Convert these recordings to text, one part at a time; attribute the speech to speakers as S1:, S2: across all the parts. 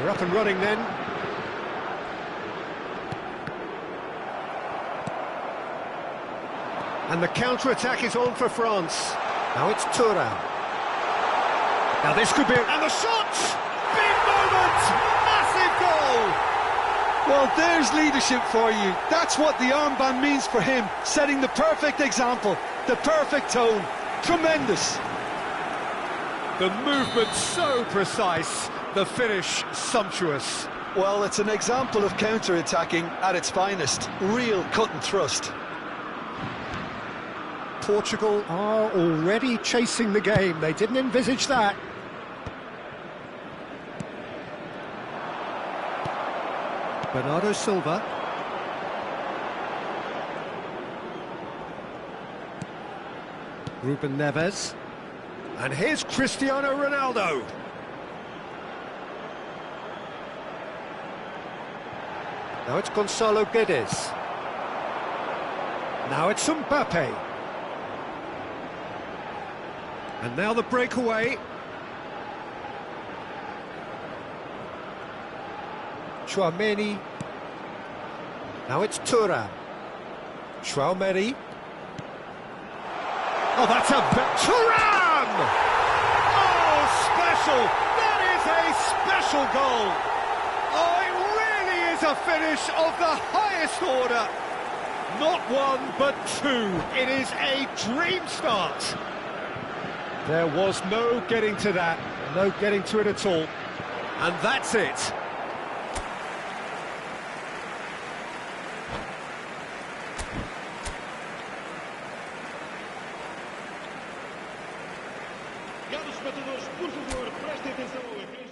S1: They're up and running then. And the counter-attack is on for France. Now it's Thuram. Now this could be... And the shot! Big moment! Massive goal!
S2: Well, there's leadership for you. That's what the armband means for him, setting the perfect example, the perfect tone. Tremendous.
S1: The movement so precise, the finish sumptuous.
S2: Well, it's an example of counter-attacking at its finest. Real cut and thrust.
S1: Portugal are already chasing the game. They didn't envisage that. Bernardo Silva. Ruben Neves. And here's Cristiano Ronaldo. Now it's Gonzalo Guedes. Now it's Mbappe. And now the breakaway. Tchouaméni. Now it's Thuram. Tchouaméni. Oh, that's a... Thuram! Oh, special! That is a special goal! Oh, it really is a finish of the highest order. Not one, but two. It is a dream start. There was no getting to that, no getting to it at all. And that's it.
S3: Caros espectadores, por favor, prestem atenção ao ecrã.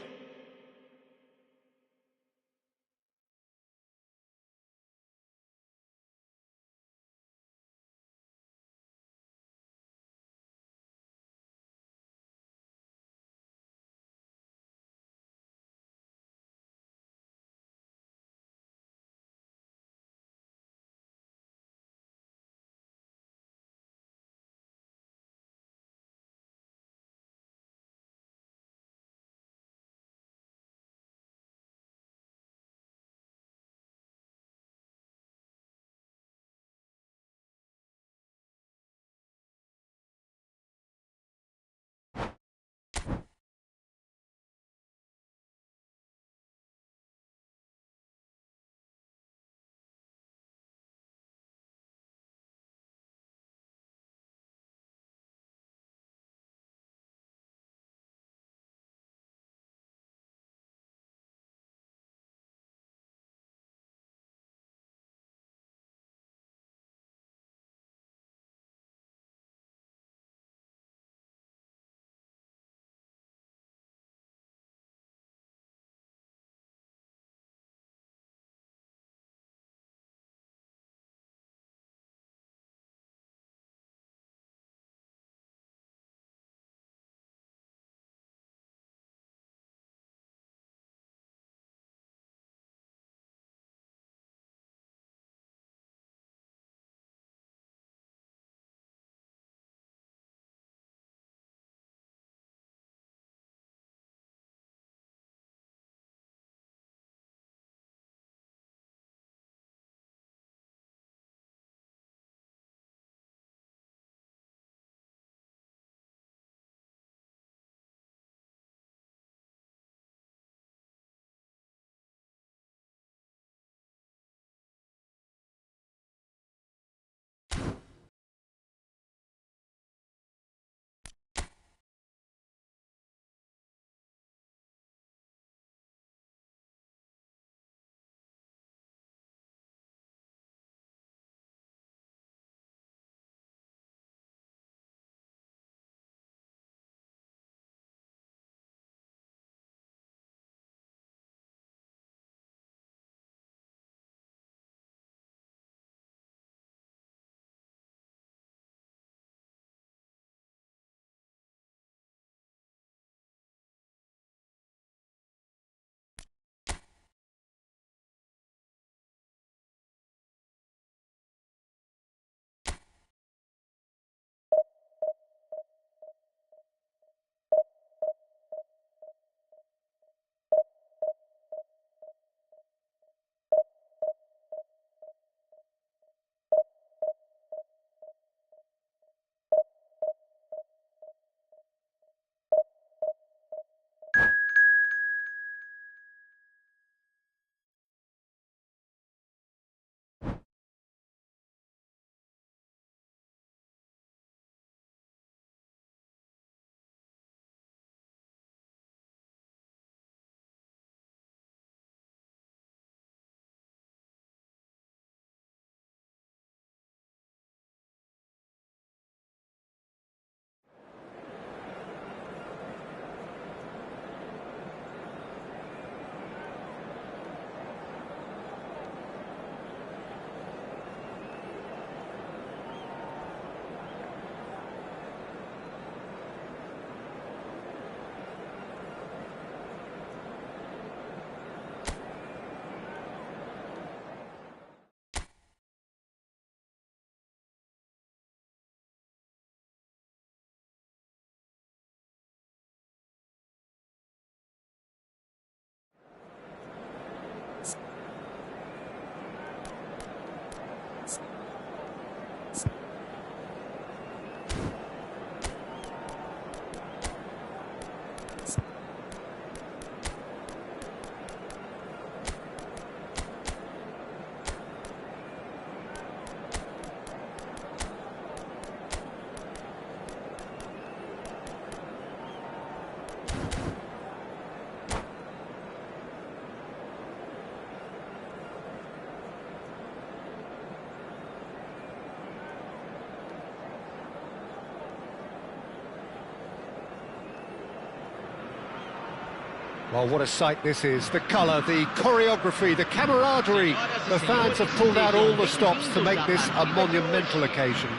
S1: Well, what a sight this is. The colour, the choreography, the camaraderie. The fans have pulled out all the stops to make this a monumental occasion.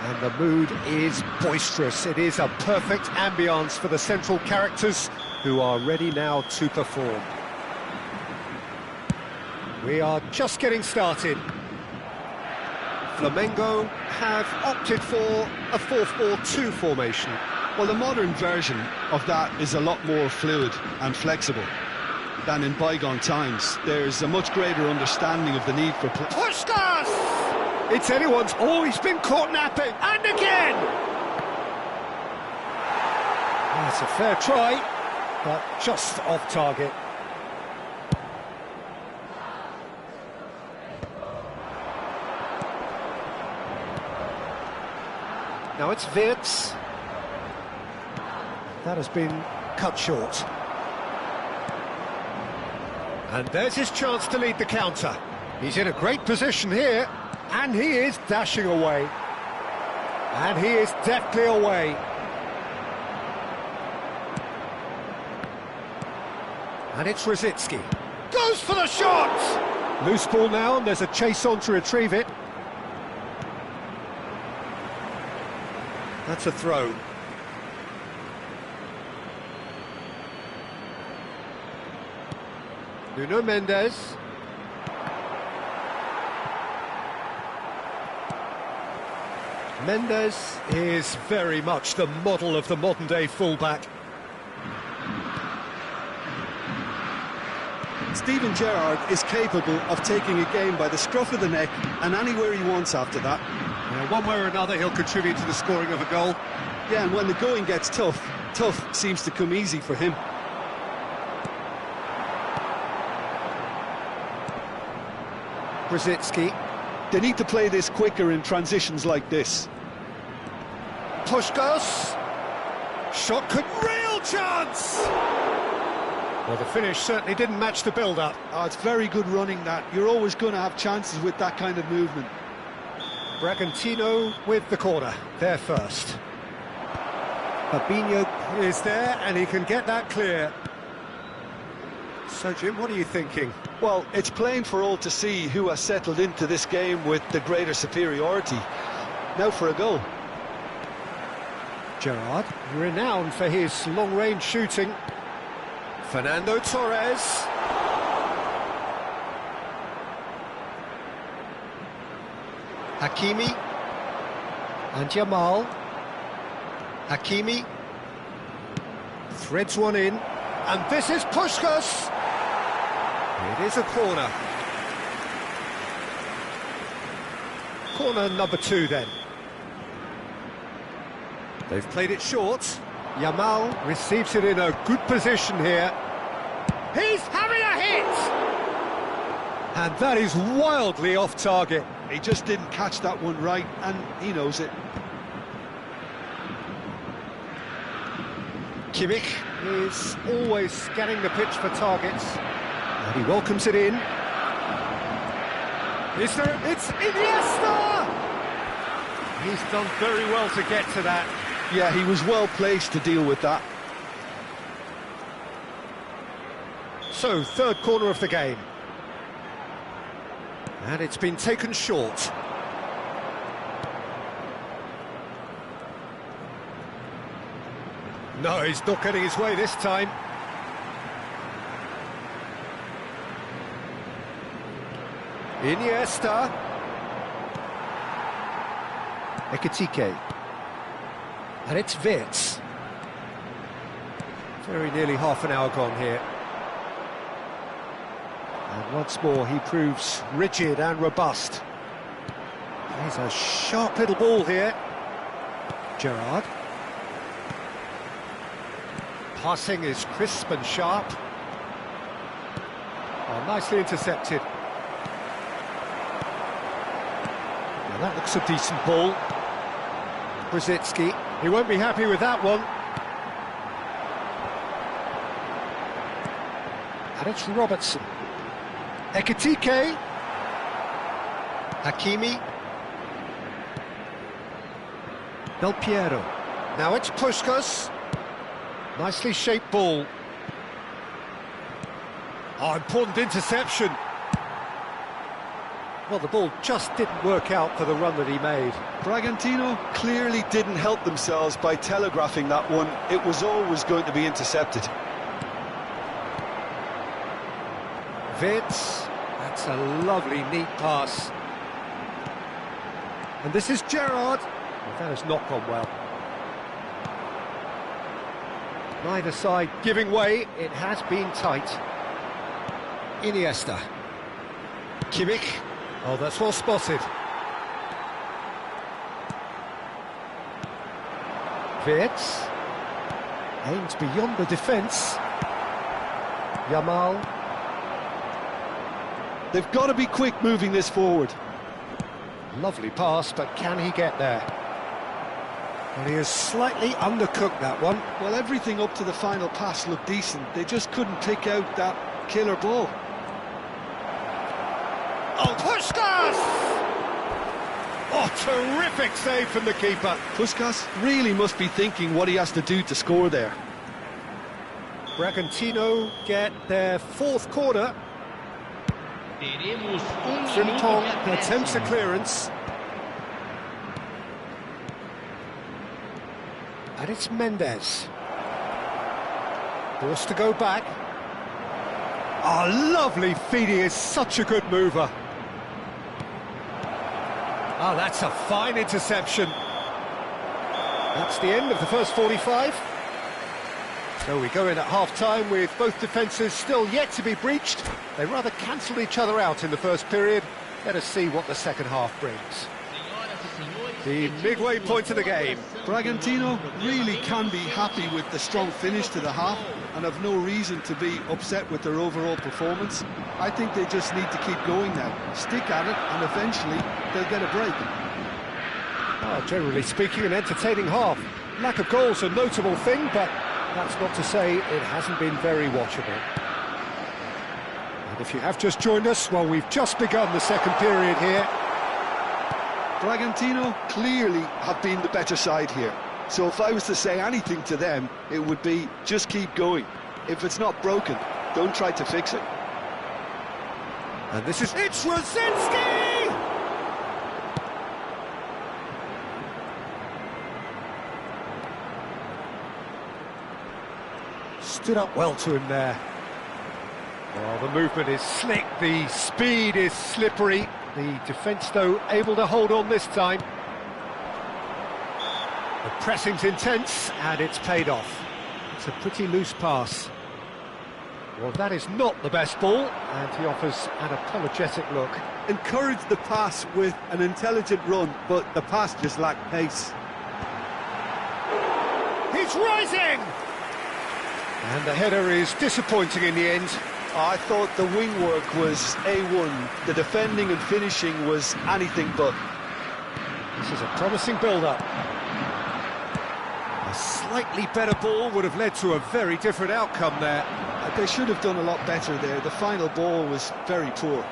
S1: And the mood is boisterous. It is a perfect ambience for the central characters who are ready now to perform. We are just getting started. Flamengo have opted for a 4-4-2 formation.
S2: Well, the modern version of that is a lot more fluid and flexible than in bygone times. There's a much greater understanding of the need for play.
S1: Puskas! It's anyone's. Oh, he's been caught napping. And again! That's a fair try, but just off target. Now it's Wirtz. That has been cut short. And there's his chance to lead the counter. He's in a great position here, and he is dashing away. And he is deftly away. And it's Rosicki. Goes for the shot! Loose ball now, and there's a chase on to retrieve it. That's a throw. Nuno Mendes. Mendes is very much the model of the modern-day fullback.
S2: Steven Gerrard is capable of taking a game by the scruff of the neck and anywhere he wants after that.
S1: One way or another, he'll contribute to the scoring of a goal.
S2: Yeah, and when the going gets tough, tough seems to come easy for him.
S1: Rosicki.
S2: They need to play this quicker in transitions like this.
S1: Puskas. Shot could... Real chance! Well, the finish certainly didn't match the build-up.
S2: Oh, it's very good running, that. You're always going to have chances with that kind of movement.
S1: Bragantino with the corner. There first. Fabinho is there, and he can get that clear. So, Jim, what are you thinking?
S2: Well, it's plain for all to see who has settled into this game with the greater superiority. Now for a goal.
S1: Gerrard, renowned for his long-range shooting. Fernando Torres. Hakimi. And Jamal. Hakimi. Threads one in. And this is Puskas. It is a corner. Corner number 2 then. They've played it short. Yamal receives it in a good position here. He's having a hit! And that is wildly off target.
S2: He just didn't catch that one right, and he knows it.
S1: Kimmich is always scanning the pitch for targets. And he welcomes it in. Is there? It's Iniesta! He's done very well to get to that.
S2: Yeah, he was well placed to deal with that.
S1: So, third corner of the game. And it's been taken short. No, he's not getting his way this time. Iniesta. Ekitike. And it's Wirtz. Very nearly half an hour gone here. And once more he proves rigid and robust. He's a sharp little ball here. Gerrard. Passing is crisp and sharp. Oh, nicely intercepted. Now that looks a decent ball. Brzezinski, he won't be happy with that one. And it's Robertson. Ekitike. Hakimi. Del Piero. Now it's Puskas. Nicely shaped ball. Oh, important interception. Well, the ball just didn't work out for the run that he made.
S2: Bragantino clearly didn't help themselves by telegraphing that one. It was always going to be intercepted.
S1: Vitz, that's a lovely, neat pass. And this is Gerrard. Well, that has not gone well. Neither side giving way, it has been tight. Iniesta. Kimmich. Oh, that's well spotted. Vitz. Aims beyond the defence. Yamal.
S2: They've got to be quick moving this forward.
S1: Lovely pass, but can he get there? Well, he has slightly undercooked that one.
S2: Well, everything up to the final pass looked decent. They just couldn't pick out that killer ball.
S1: Oh, Puskas! Oh, terrific save from the keeper.
S2: Puskas really must be thinking what he has to do to score there.
S1: Bragantino get their fourth corner. Frimpong attempts a clearance. And it's Mendes. Forced to go back. Oh, lovely feed, he is such a good mover. Oh, that's a fine interception. That's the end of the first 45. So we go in at half-time with both defences still yet to be breached. They rather cancelled each other out in the first period. Let us see what the second half brings. The midway point of the game.
S2: Bragantino really can be happy with the strong finish to the half and have no reason to be upset with their overall performance. I think they just need to keep going now, stick at it, and eventually they'll get a break.
S1: Oh, generally speaking, an entertaining half. Lack of goals a notable thing, but that's not to say it hasn't been very watchable. And if you have just joined us, well, we've just begun the second period here.
S2: Bragantino clearly have been the better side here. So if I was to say anything to them, it would be just keep going. If it's not broken, don't try to fix it.
S1: And this is... It's Brzezinski! Stood up well to him there. Well, the movement is slick, the speed is slippery. The defence, though, able to hold on this time. The pressing's intense, and it's paid off. It's a pretty loose pass. Well, that is not the best ball, and he offers an apologetic look.
S2: Encouraged the pass with an intelligent run, but the pass just lacked pace.
S1: He's rising! And the header is disappointing in the end.
S2: I thought the wing work was A1. The defending and finishing was anything but.
S1: This is a promising build-up. A slightly better ball would have led to a very different outcome there.
S2: They should have done a lot better there. The final ball was very poor.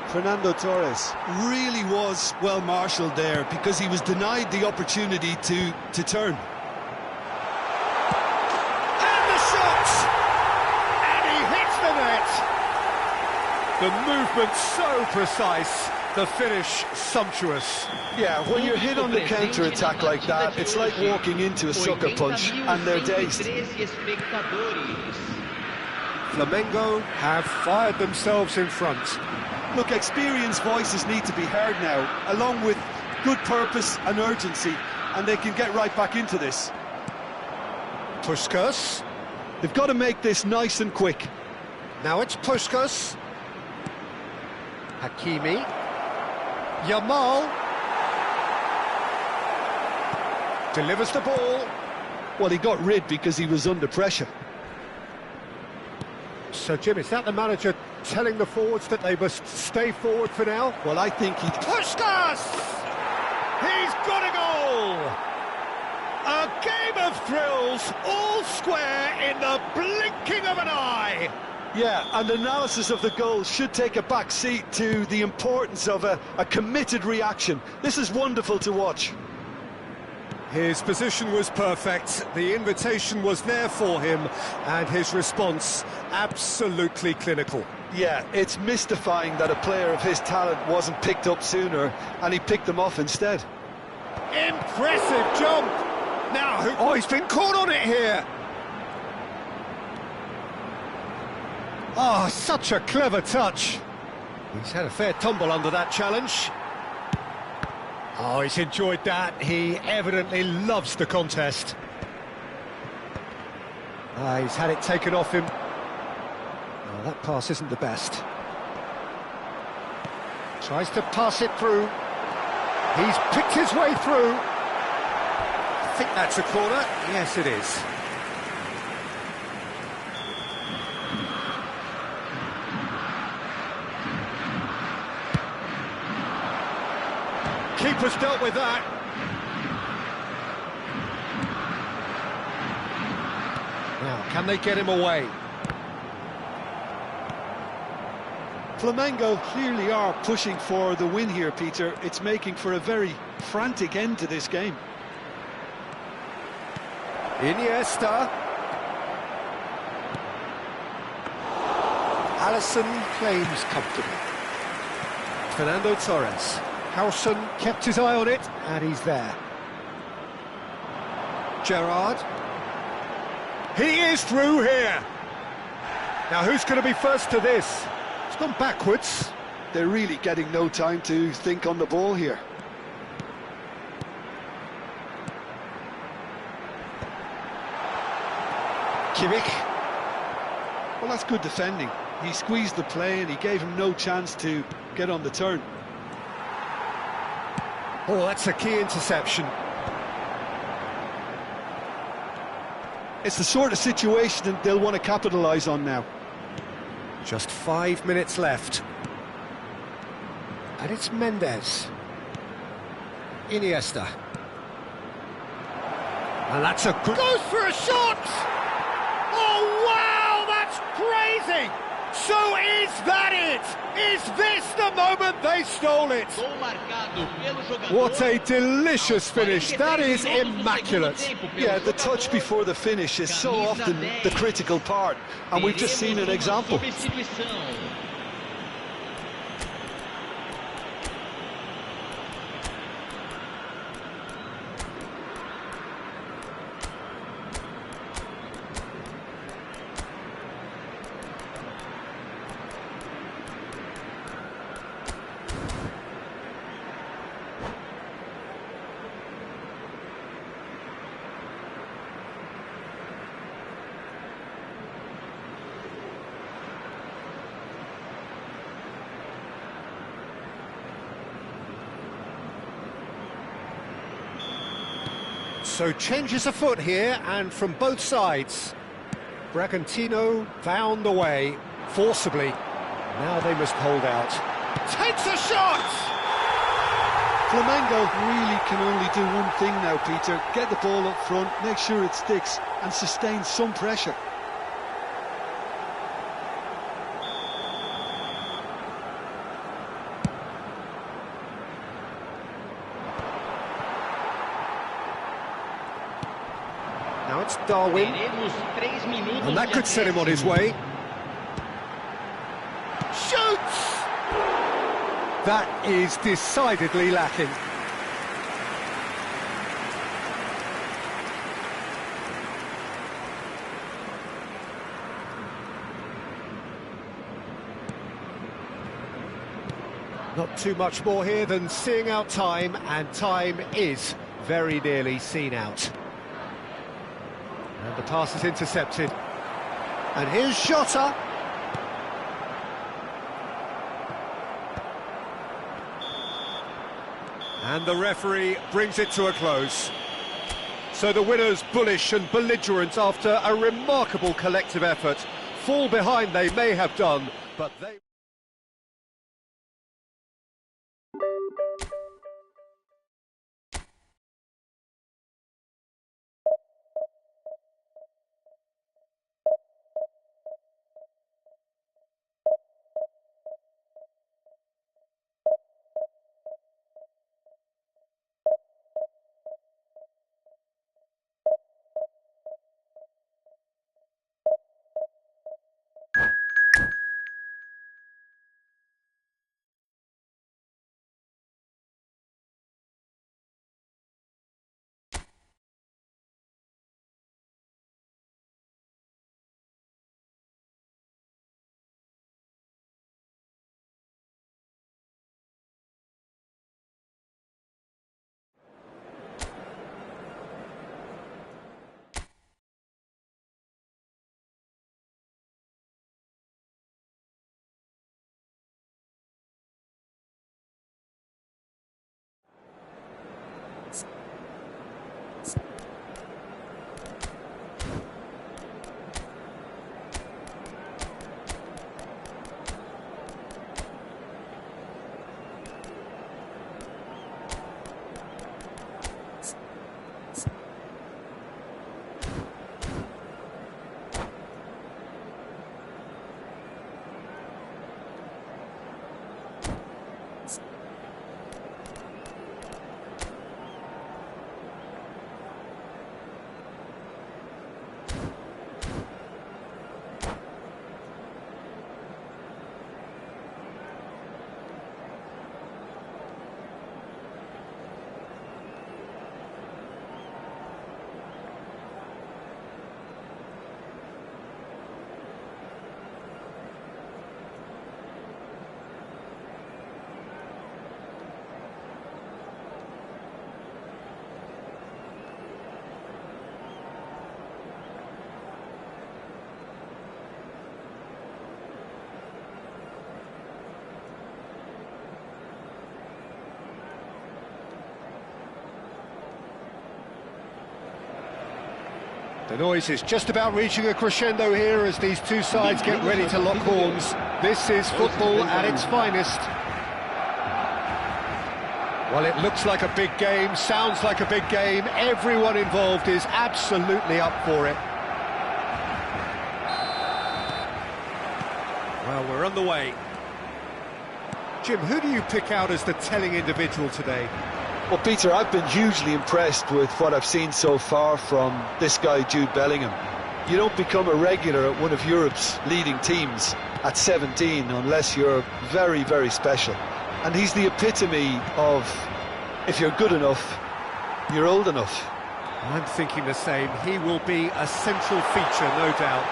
S2: Fernando Torres really was well marshalled there because he was denied the opportunity to turn.
S1: The movement so precise, the finish sumptuous.
S2: Yeah, when you're hit on the counter-attack like that, it's like walking into a sucker punch, and they're dazed.
S1: Flamengo have fired themselves in front.
S2: Look, experienced voices need to be heard now, along with good purpose and urgency, and they can get right back into this.
S1: Puskas.
S2: They've got to make this nice and quick.
S1: Now it's Puskas. Hakimi. Yamal. Delivers the ball.
S2: Well, he got rid because he was under pressure.
S1: So, Jim, is that the manager telling the forwards that they must stay forward for now?
S2: Well, I think he...
S1: Puskas! He's got a goal! A game of thrills, all square in the blinking of an eye!
S2: Yeah, and analysis of the goal should take a back seat to the importance of a committed reaction. This is wonderful to watch.
S1: His position was perfect, the invitation was there for him, and his response absolutely clinical.
S2: Yeah, it's mystifying that a player of his talent wasn't picked up sooner, and he picked them off instead.
S1: Impressive jump! Now, oh, he's been caught on it here! Oh, such a clever touch. He's had a fair tumble under that challenge. Oh, he's enjoyed that. He evidently loves the contest. He's had it taken off him. Oh, that pass isn't the best. Tries to pass it through. He's picked his way through. I think that's a corner. Yes, it is. Keeper's dealt with that. Now, can they get him away?
S2: Flamengo clearly are pushing for the win here, Peter. It's making for a very frantic end to this game.
S1: Iniesta. Alisson claims comfortably. Fernando Torres. Howson kept his eye on it, and he's there. Gerrard. He is through here. Now, who's going to be first to this? It's gone backwards.
S2: They're really getting no time to think on the ball here.
S1: Kimmich.
S2: Well, that's good defending. He squeezed the play and he gave him no chance to get on the turn.
S1: Oh, that's a key interception.
S2: It's the sort of situation that they'll want to capitalise on now.
S1: Just 5 minutes left. And it's Mendes. Iniesta. And that's a good... Goes for a shot! Oh, wow, that's crazy! So is that it? Is this the moment they stole it? What a delicious finish. That is immaculate.
S2: Yeah, the touch before the finish is so often the critical part, and we've just seen an example.
S1: So changes afoot here, and from both sides. Bragantino found the way, forcibly. Now they must hold out. Takes a shot!
S2: Flamengo really can only do one thing now, Peter. Get the ball up front, make sure it sticks, and sustain some pressure.
S1: Now it's Darwin, and that could set him on his way. Shoots! That is decidedly lacking. Not too much more here than seeing out time, and time is very nearly seen out. And the pass is intercepted. And here's Jota. And the referee brings it to a close. So the winners bullish and belligerent after a remarkable collective effort. Fall behind they may have done, but they... The noise is just about reaching a crescendo here as these two sides get ready to lock horns. This is football at its finest. Well, it looks like a big game, sounds like a big game. Everyone involved is absolutely up for it. Well, we're on the way. Jim, who do you pick out as the telling individual today?
S2: Well, Peter, I've been hugely impressed with what I've seen so far from this guy, Jude Bellingham. You don't become a regular at one of Europe's leading teams at 17 unless you're very, very special. And he's the epitome of, if you're good enough, you're old enough.
S1: I'm thinking the same. He will be a central feature, no doubt.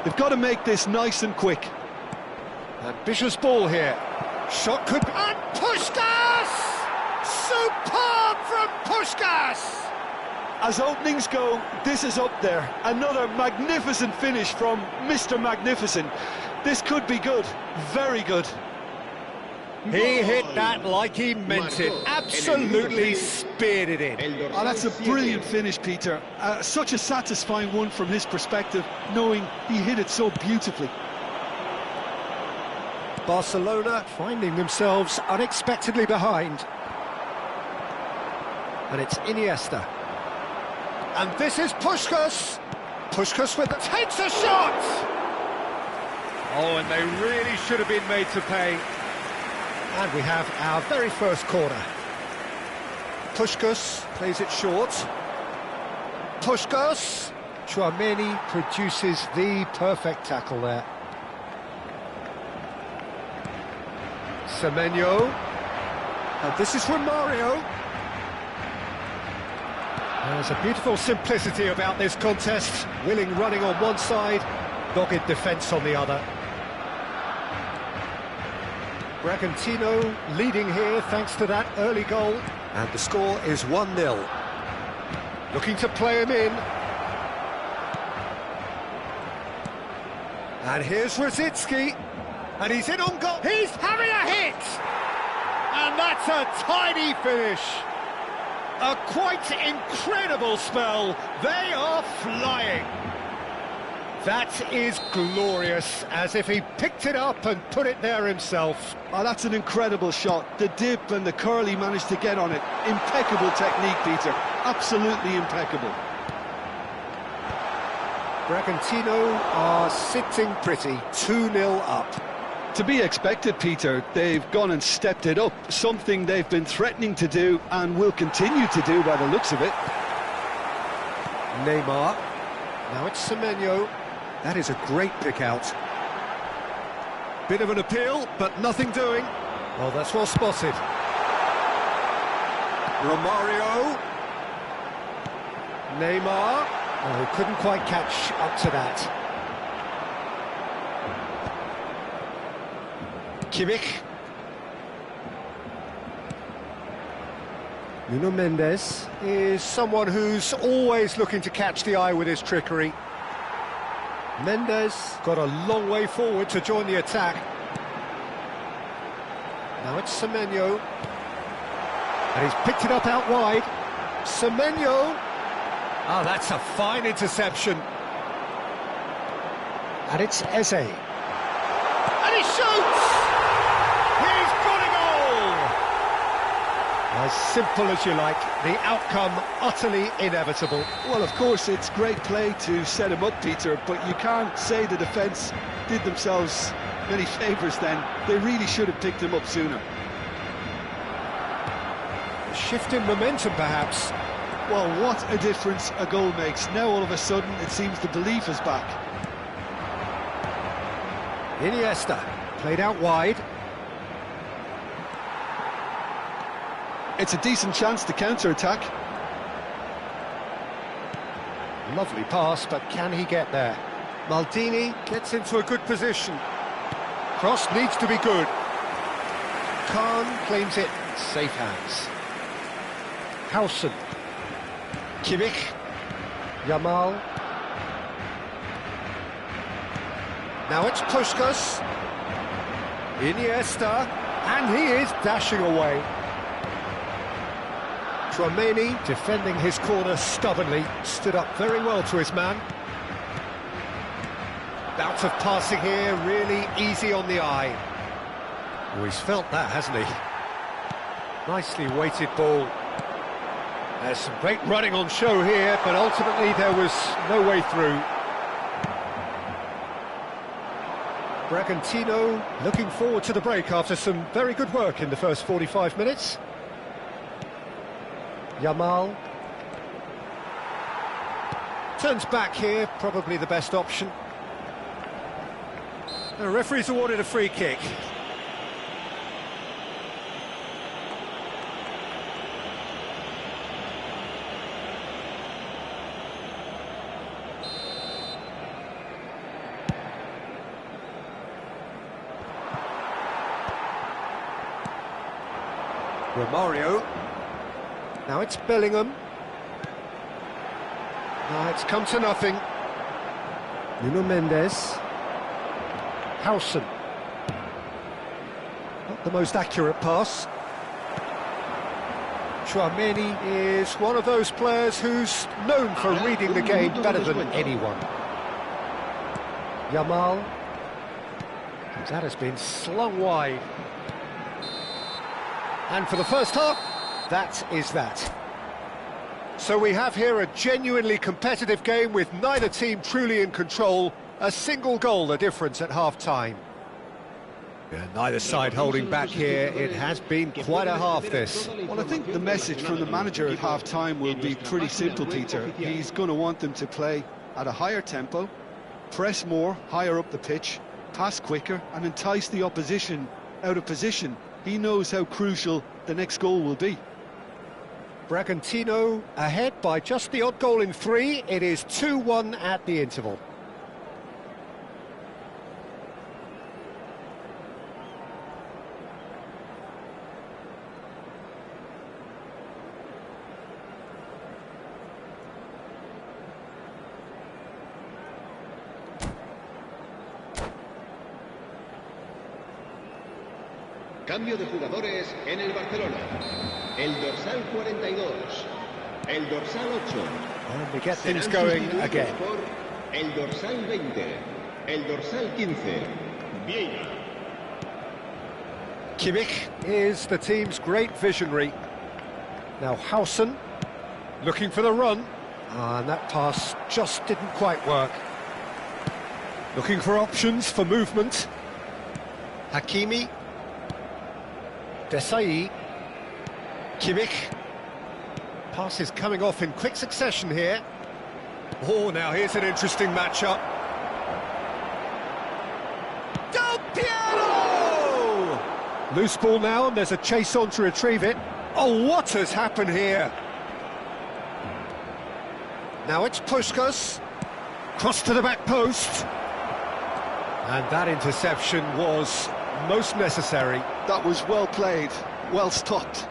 S2: They've got to make this nice and quick.
S1: Ambitious ball here. Shot could be... And Puskás! Superb from Puskás!
S2: As openings go, this is up there. Another magnificent finish from Mr. Magnificent. This could be good, very good.
S1: He hit that like he meant it. Absolutely speared it in.
S2: Oh, that's a brilliant finish, Peter. Such a satisfying one from his perspective, knowing he hit it so beautifully.
S1: Barcelona finding themselves unexpectedly behind. And it's Iniesta. And this is Puskás. Puskás with takes a shot! Oh, and they really should have been made to pay. And we have our very first corner. Puskás plays it short. Puskás. Tchouaméni produces the perfect tackle there. Semenyo. And this is from Mario. There's a beautiful simplicity about this contest. Willing running on one side, dogged defence on the other. Bragantino leading here thanks to that early goal. And the score is 1-0. Looking to play him in. And here's Rosicki. And he's in on goal. He's having a hit! And that's a tiny finish. A quite incredible spell. They are flying. That is glorious, as if he picked it up and put it there himself.
S2: Oh, that's an incredible shot. The dip and the curl he managed to get on it. Impeccable technique, Peter. Absolutely impeccable.
S1: Bragantino are sitting pretty, 2-0 up.
S2: To be expected, Peter. They've gone and stepped it up, something they've been threatening to do and will continue to do by the looks of it.
S1: Neymar. Now it's Semenyo. That is a great pick out. Bit of an appeal, but nothing doing. Oh, that's well spotted. Romario. Neymar. Oh, he couldn't quite catch up to that. Kimmich. Nuno Mendes is someone who's always looking to catch the eye with his trickery. Mendes got a long way forward to join the attack. Now it's Semenyo. And he's picked it up out wide. Semenyo. Ah, that's a fine interception. And it's Eze. And he shoots! He's got a goal! As simple as you like, the outcome utterly inevitable.
S2: Well, of course, it's great play to set him up, Peter, but you can't say the defence did themselves many favours then. They really should have picked him up sooner.
S1: A shift in momentum, perhaps.
S2: Well, what a difference a goal makes. Now, all of a sudden, it seems the belief is back.
S1: Iniesta, played out wide.
S2: It's a decent chance to counter-attack.
S1: Lovely pass, but can he get there? Maldini gets into a good position. Cross needs to be good. Khan claims it. Safe hands. Howson. Kimmich. Yamal. Now it's Puskas. Iniesta. And he is dashing away. Tchouaméni, defending his corner stubbornly, stood up very well to his man. Bout of passing here, really easy on the eye. Oh, he's felt that, hasn't he? Nicely weighted ball. There's some great running on show here, but ultimately there was no way through. Bragantino looking forward to the break after some very good work in the first 45 minutes. Yamal. Turns back here, probably the best option. The referee's awarded a free kick. Romario. Now it's Bellingham. Now it's come to nothing. Nuno Mendes. Howson. Not the most accurate pass. Tchouaméni is one of those players who's known for reading the game better than anyone. Yamal. That has been slung wide. And for the first half, that is that. So we have here a genuinely competitive game with neither team truly in control. A single goal the difference at half-time. Yeah, neither side holding back here. It has been quite a half, this.
S2: Well, I think the message from the manager at half-time will be pretty simple, Peter. He's going to want them to play at a higher tempo, press more, higher up the pitch, pass quicker, and entice the opposition out of position. He knows how crucial the next goal will be.
S1: Bragantino ahead by just the odd goal in 3. It is 2-1 at the interval.
S4: Cambio de jugadores en el Barcelona. El dorsal 42. El dorsal 8.
S1: And we get things
S4: Serán
S1: going
S4: sustituidos
S1: again.
S4: por el dorsal 20. El dorsal 15. Vieira.
S1: Kimmich is the team's great visionary. Now Hausen looking for the run. And that pass just didn't quite work. Looking for options for movement. Hakimi. Desai. Kimmich. Passes coming off in quick succession here. Oh, now here's an interesting matchup. Del Piero! Loose ball now, and there's a chase on to retrieve it. Oh, what has happened here? Now it's Puskas. Cross to the back post. And that interception was most necessary.
S2: That was well played, well stopped.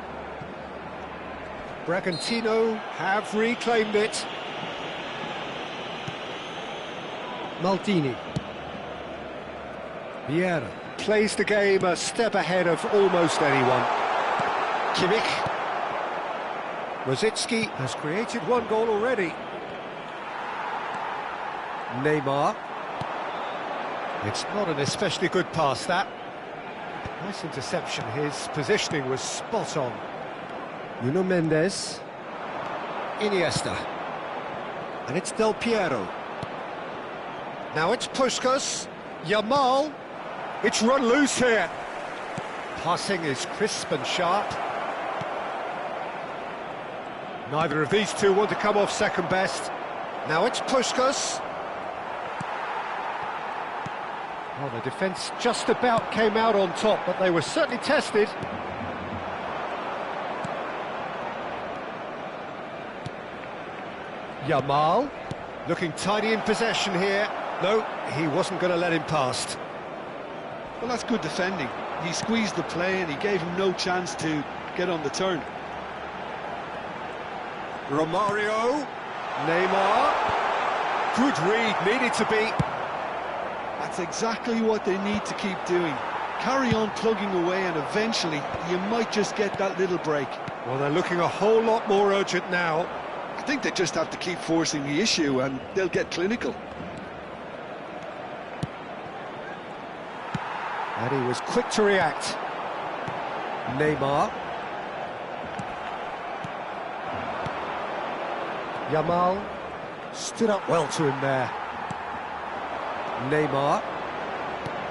S1: Bragantino have reclaimed it. Maldini. Vieira plays the game a step ahead of almost anyone. Kimmich. Rosicki has created one goal already. Neymar. It's not an especially good pass, that. Nice interception, his positioning was spot on. Nuno Mendes. Iniesta. And it's Del Piero. Now it's Puskas. Yamal. It's run loose here. Passing is crisp and sharp. Neither of these two want to come off second best. Now it's Puskas. Well, the defence just about came out on top, but they were certainly tested. Yamal, looking tidy in possession here. No, he wasn't going to let him past.
S2: Well, that's good defending. He squeezed the play and he gave him no chance to get on the turn.
S1: Romario, Neymar, good read, needed to be.
S2: That's exactly what they need to keep doing. Carry on plugging away and eventually you might just get that little break.
S1: Well, they're looking a whole lot more urgent now.
S2: I think they just have to keep forcing the issue and they'll get clinical.
S1: And he was quick to react. Neymar. Yamal stood up well to him there. Neymar.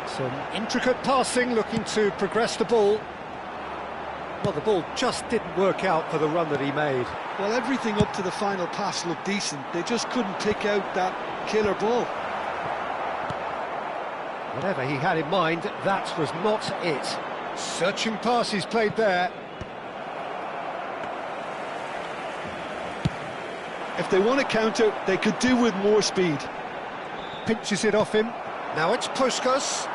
S1: Some intricate passing, looking to progress the ball. Well, the ball just didn't work out for the run that he made.
S2: Well, everything up to the final pass looked decent. They just couldn't pick out that killer ball.
S1: Whatever he had in mind, that was not it. Searching passes played there.
S2: If they want to counter, they could do with more speed.
S1: Pinches it off him. Now it's Puskas.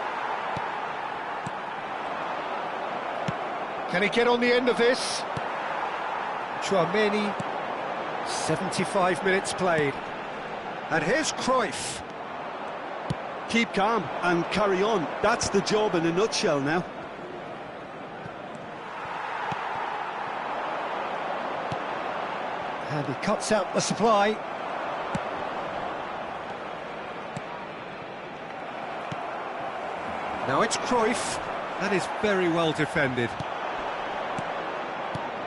S1: Can he get on the end of this? Chouameni, 75 minutes played. And here's Cruyff.
S2: Keep calm and carry on. That's the job in a nutshell now.
S1: And he cuts out the supply. Now it's Cruyff. That is very well defended.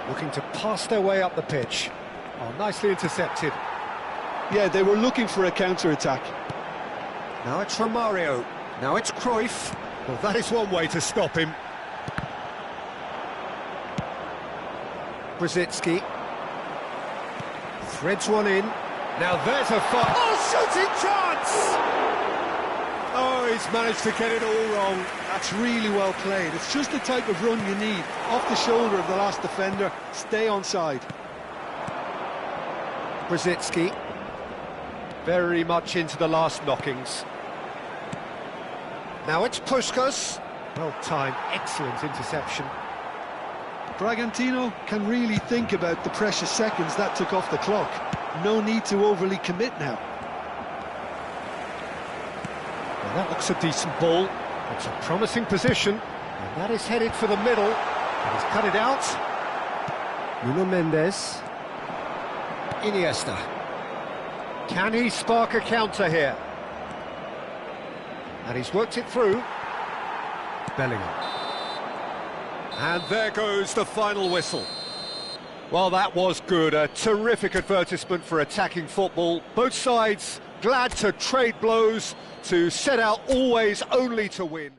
S1: Looking to pass their way up the pitch. Oh, nicely intercepted.
S2: Yeah, they were looking for a counter-attack.
S1: Now it's Romario. Now it's Cruyff. Well, that is one way to stop him. Rosicki. Threads one in. Now there's a fire. Oh, shooting chance! Oh, he's managed to get it all wrong.
S2: That's really well played. It's just the type of run you need. Off the shoulder of the last defender, stay onside.
S1: Rosicki. Very much into the last knockings. Now it's Puskas. Well timed, excellent interception.
S2: Bragantino can really think about the precious seconds that took off the clock. No need to overly commit now.
S1: Well, that looks a decent ball. It's a promising position. And that is headed for the middle. And he's cut it out. Nuno Mendes. Iniesta. Can he spark a counter here? And he's worked it through. Bellingham. And there goes the final whistle. Well, that was good. A terrific advertisement for attacking football. Both sides glad to trade blows, to set out always only to win.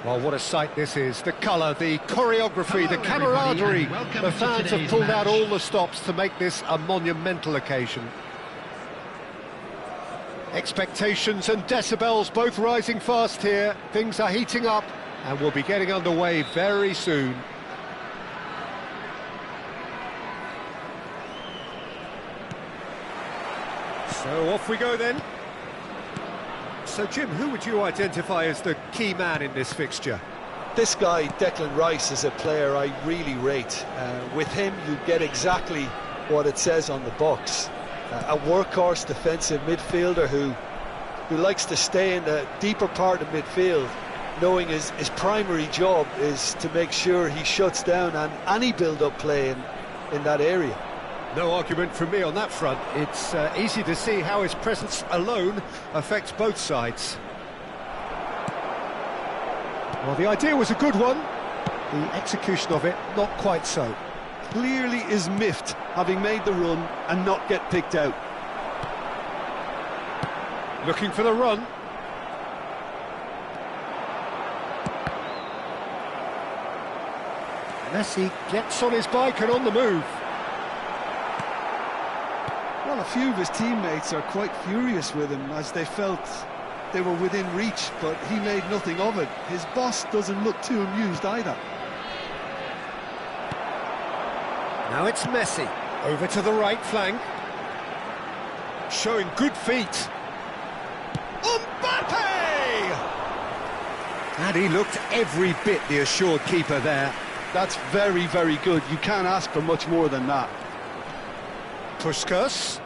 S1: Well, what a sight this is. The colour, the choreography, the camaraderie. The fans have pulled out all the stops to make this a monumental occasion. Expectations and decibels both rising fast here. Things are heating up and we'll be getting underway very soon. So off we go then. So, Jim, who would you identify as the key man in this fixture?
S2: This guy, Declan Rice, is a player I really rate. With him, you get exactly what it says on the box. A workhorse defensive midfielder who likes to stay in the deeper part of midfield, knowing his primary job is to make sure he shuts down any build-up play in that area.
S1: No argument from me on that front. It's easy to see how his presence alone affects both sides. Well, the idea was a good one. The execution of it, not quite so.
S2: Clearly is miffed, having made the run and not get picked out.
S1: Looking for the run. Messi gets on his bike and on the move.
S2: Well, a few of his teammates are quite furious with him as they felt they were within reach, but he made nothing of it. His boss doesn't look too amused either.
S1: Now it's Messi, over to the right flank. Showing good feet. Mbappe! And he looked every bit the assured keeper there.
S2: That's very, very good. You can't ask for much more than that.
S1: Puskas.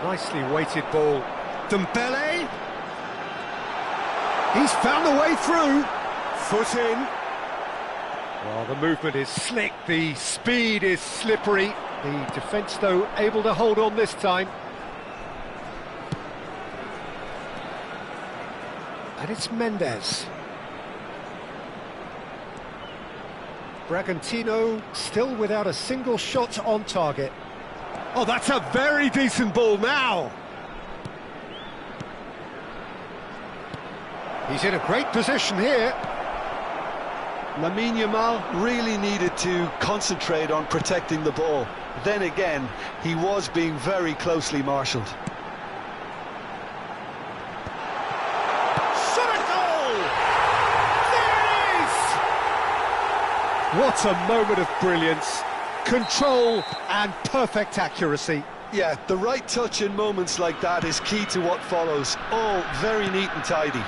S1: Nicely weighted ball. Dembele. He's found a way through. Foot in. Well, the movement is slick, the speed is slippery. The defence, though, able to hold on this time. And it's Mendes. Bragantino still without a single shot on target. Oh, that's a very decent ball now. He's in a great position here.
S2: Lamine Yamal really needed to concentrate on protecting the ball. Then again, he was being very closely marshalled.
S1: What a moment of brilliance, control and perfect accuracy.
S2: Yeah, the right touch in moments like that is key to what follows. All very neat and tidy.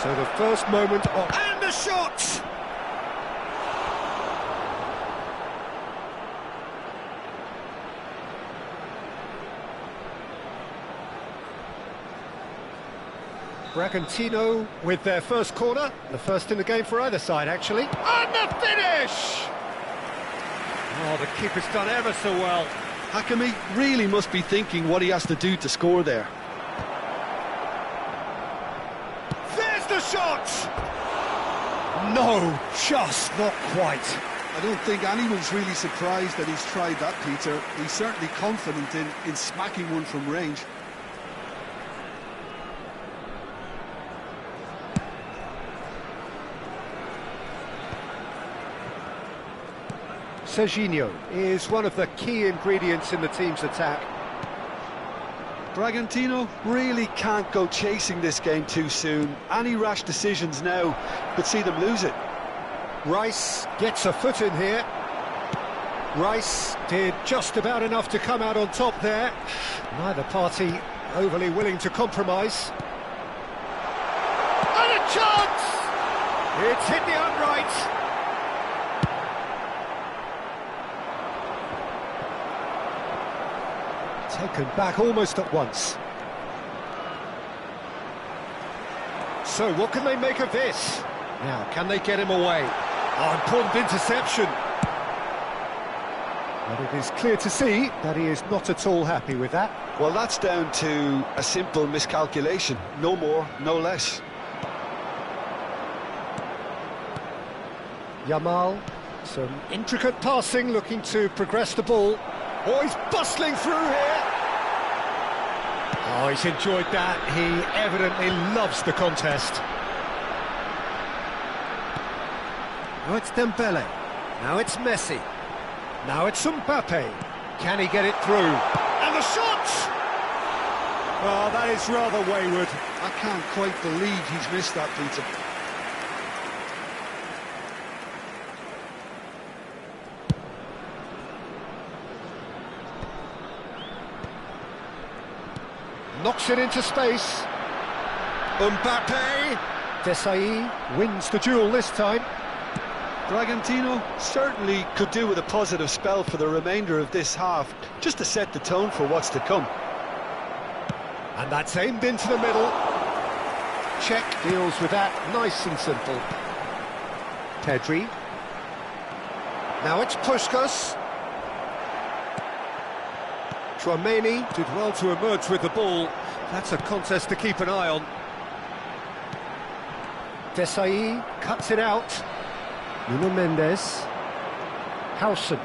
S1: So the first moment of... And the shot! Bragantino with their first corner, the first in the game for either side, actually. And the finish! Oh, the keeper's done ever so well.
S2: Hakimi really must be thinking what he has to do to score there.
S1: There's the shot! No, just not quite.
S2: I don't think anyone's really surprised that he's tried that, Peter. He's certainly confident in smacking one from range.
S1: Serginho is one of the key ingredients in the team's attack.
S2: Bragantino really can't go chasing this game too soon. Any rash decisions now could see them lose it.
S1: Rice gets a foot in here. Rice did just about enough to come out on top there. Neither party overly willing to compromise. And a chance! It's hit the upright. Taken back almost at once. So what can they make of this? Now, can they get him away? Oh, important interception. But it is clear to see that he is not at all happy with that.
S2: Well, that's down to a simple miscalculation. No more, no less.
S1: Yamal, some intricate passing, looking to progress the ball. Oh, he's bustling through here. Oh, he's enjoyed that. He evidently loves the contest. Now it's Dembele. Now it's Messi. Now it's Mbappe. Can he get it through? And the shot! Oh, that is rather wayward.
S2: I can't quite believe he's missed that, Peter.
S1: Knocks it into space. Mbappe. Desai wins the duel this time.
S2: Bragantino certainly could do with a positive spell for the remainder of this half, just to set the tone for what's to come.
S1: And that's aimed into the middle. Czech deals with that nice and simple. Pedri. Now it's Puskas. Tchouameni did well to emerge with the ball. That's a contest to keep an eye on. Desai cuts it out. Nuno Mendes. Howson.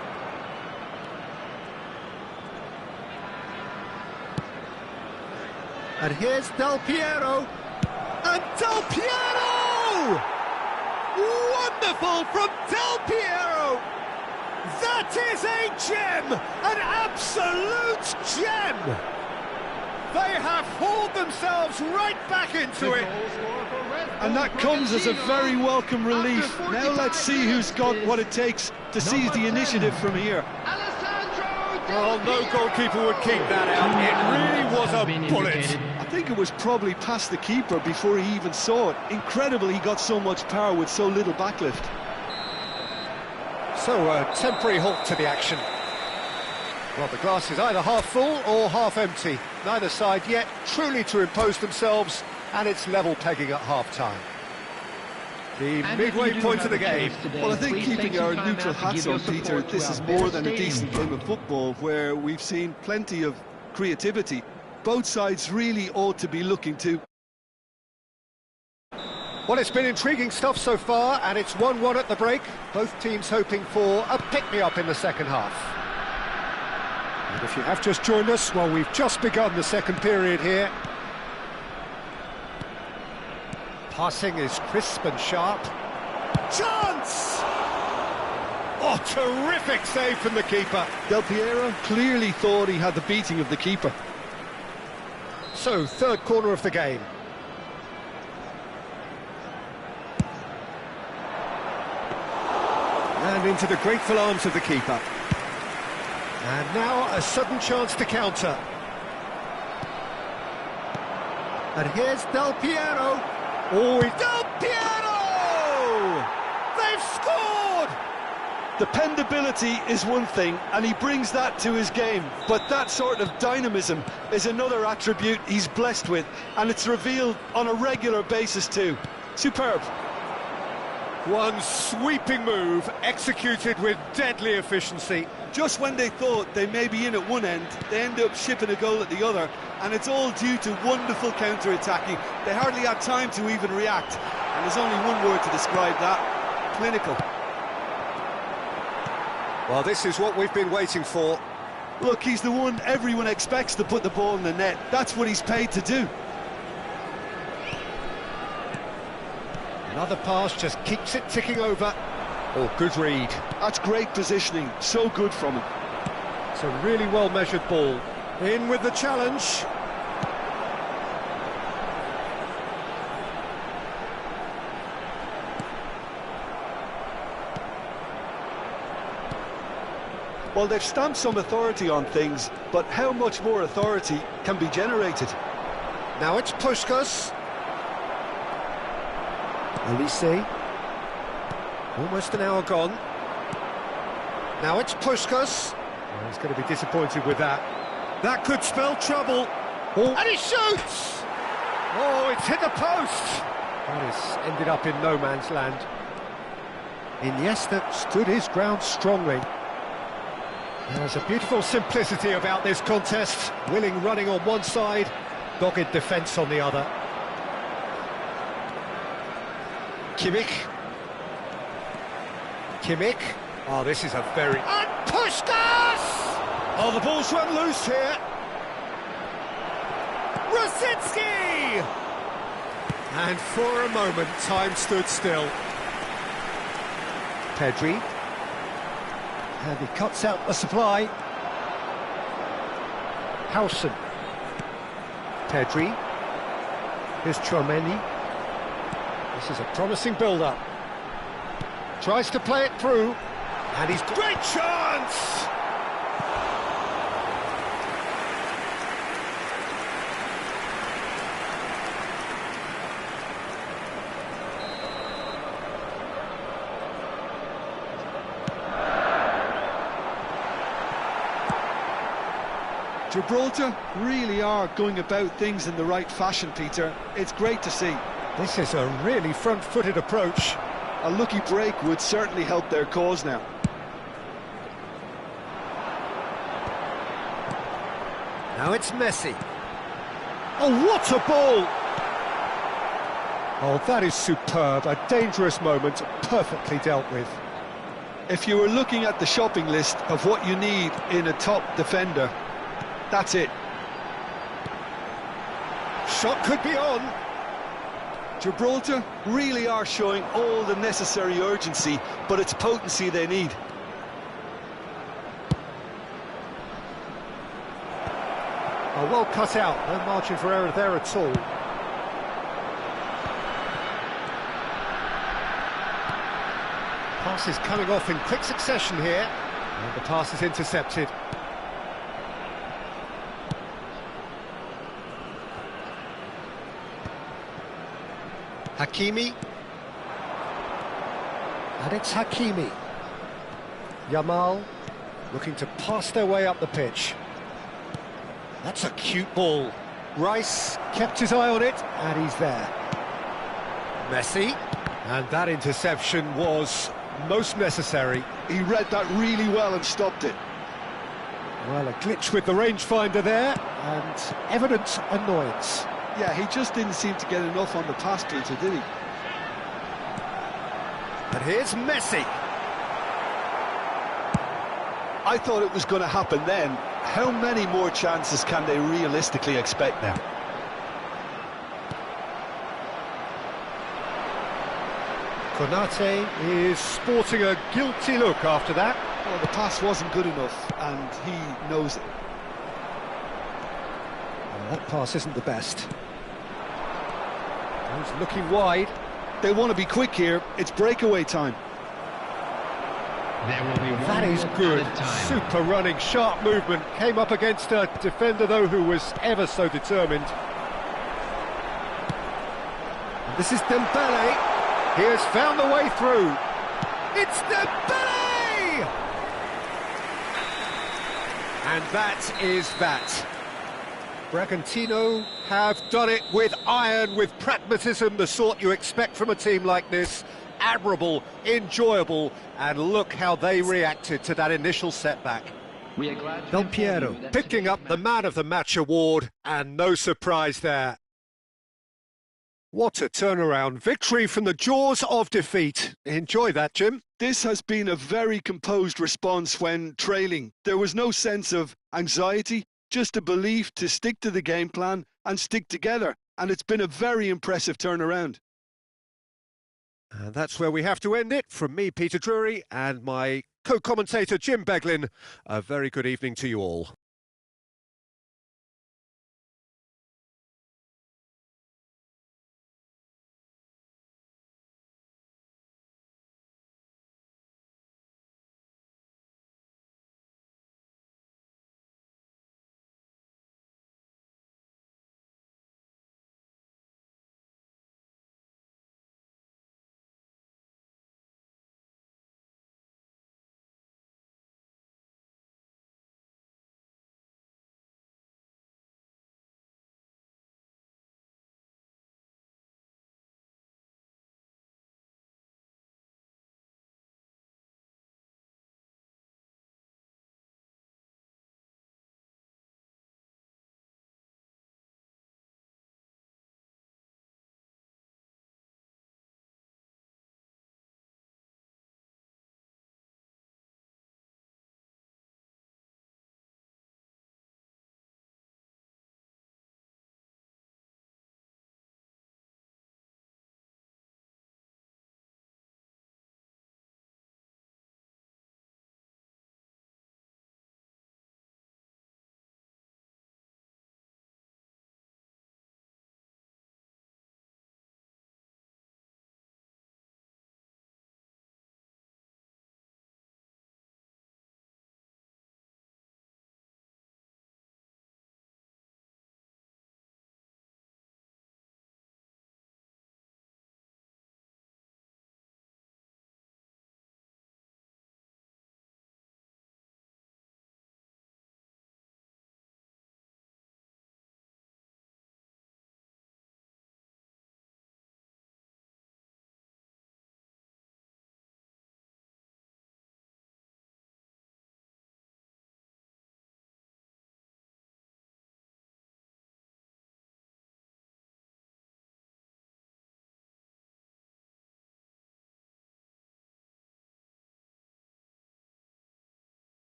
S1: And here's Del Piero. And Del Piero! Wonderful from Del Piero! That is a gem! An absolute gem! They have hauled themselves right back into it.
S2: And that comes as a very welcome relief. Now let's see who's got what it takes to seize the initiative from here.
S1: Well, no goalkeeper would keep that out. It really was a bullet.
S2: I think it was probably past the keeper before he even saw it. Incredible he got so much power with so little backlift.
S1: So, a temporary halt to the action. Well, the glass is either half full or half empty. Neither side yet truly to impose themselves, and it's level pegging at half-time. The midway point of the game.
S2: Well, I think keeping our neutral hats on, Peter, this is more than a decent game of football where we've seen plenty of creativity. Both sides really ought to be looking to...
S1: Well, it's been intriguing stuff so far, and it's 1-1 at the break. Both teams hoping for a pick-me-up in the second half. And if you have just joined us, well, we've just begun the second period here. Passing is crisp and sharp. Chance! Oh, terrific save from the keeper.
S2: Del Piero clearly thought he had the beating of the keeper.
S1: So, third corner of the game. And into the grateful arms of the keeper. And now a sudden chance to counter. And here's Del Piero. Oh, Del Piero! They've scored!
S2: Dependability is one thing, and he brings that to his game, but that sort of dynamism is another attribute he's blessed with, and it's revealed on a regular basis too. Superb.
S1: One sweeping move, executed with deadly efficiency.
S2: Just when they thought they may be in at one end, they end up shipping a goal at the other, and it's all due to wonderful counter-attacking. They hardly had time to even react, and there's only one word to describe that: clinical.
S1: Well, this is what we've been waiting for.
S2: Look, he's the one everyone expects to put the ball in the net. That's what he's paid to do.
S1: Another pass just keeps it ticking over. Oh, good read.
S2: That's great positioning, so good from him.
S1: It's a really well-measured ball. In with the challenge.
S2: Well, they've stamped some authority on things, but how much more authority can be generated?
S1: Now it's Puskas. Elise. Almost an hour gone. Now it's Puskas. Oh, he's going to be disappointed with that. That could spell trouble. Oh. And he shoots! Oh, it's hit the post. That has ended up in no man's land. Iniesta stood his ground strongly. There's a beautiful simplicity about this contest. Willing running on one side, dogged defence on the other. Kimmich. Oh, this is a very... And Puskas! Oh, the ball's run loose here. Rosicki! And for a moment, time stood still. Pedri. And he cuts out the supply. Howson. Pedri. Here's Chouameni. This is a promising build-up. Tries to play it through. And he's... Great chance!
S2: Gibraltar really are going about things in the right fashion, Peter. It's great to see.
S1: This is a really front-footed approach.
S2: A lucky break would certainly help their cause now.
S1: Now it's Messi. Oh, what a ball! Oh, that is superb. A dangerous moment, perfectly dealt with.
S2: If you were looking at the shopping list of what you need in a top defender, that's it.
S1: Shot could be on.
S2: Gibraltar really are showing all the necessary urgency, but it's potency they need.
S1: Oh, well cut out. No margin for error there at all. Pass is coming off in quick succession here. And the pass is intercepted. Hakimi. And it's Hakimi. Yamal looking to pass their way up the pitch. That's a cute ball. Rice kept his eye on it, and he's there. Messi. And that interception was most necessary.
S2: He read that really well and stopped it.
S1: Well, a glitch with the rangefinder there, and evident annoyance.
S2: Yeah, he just didn't seem to get enough on the pass, Peter, did he?
S1: And here's Messi.
S2: I thought it was going to happen then. How many more chances can they realistically expect now?
S1: Konate is sporting a guilty look after that.
S2: Well, the pass wasn't good enough, and he knows it.
S1: Well, that pass isn't the best. He's looking wide.
S2: They want to be quick here. It's breakaway time.
S4: There will be one
S1: That is
S4: more
S1: good.
S4: added time.
S1: Super running, sharp movement. Came up against a defender, though, who was ever so determined. And this is Dembele. He has found the way through. It's Dembele! And that is that. Bragantino have done it with iron, with pragmatism, the sort you expect from a team like this. Admirable, enjoyable, and look how they reacted to that initial setback.
S4: We are glad to
S1: Del
S4: inform
S1: Piero
S4: you that
S1: picking up the Man of the Match award, and no surprise there. What a turnaround. Victory from the jaws of defeat. Enjoy that, Jim.
S2: This has been a very composed response when trailing. There was no sense of anxiety, just a belief to stick to the game plan and stick together. And it's been a very impressive turnaround.
S1: And that's where we have to end it. From me, Peter Drury, and my co-commentator, Jim Beglin. A very good evening to you all.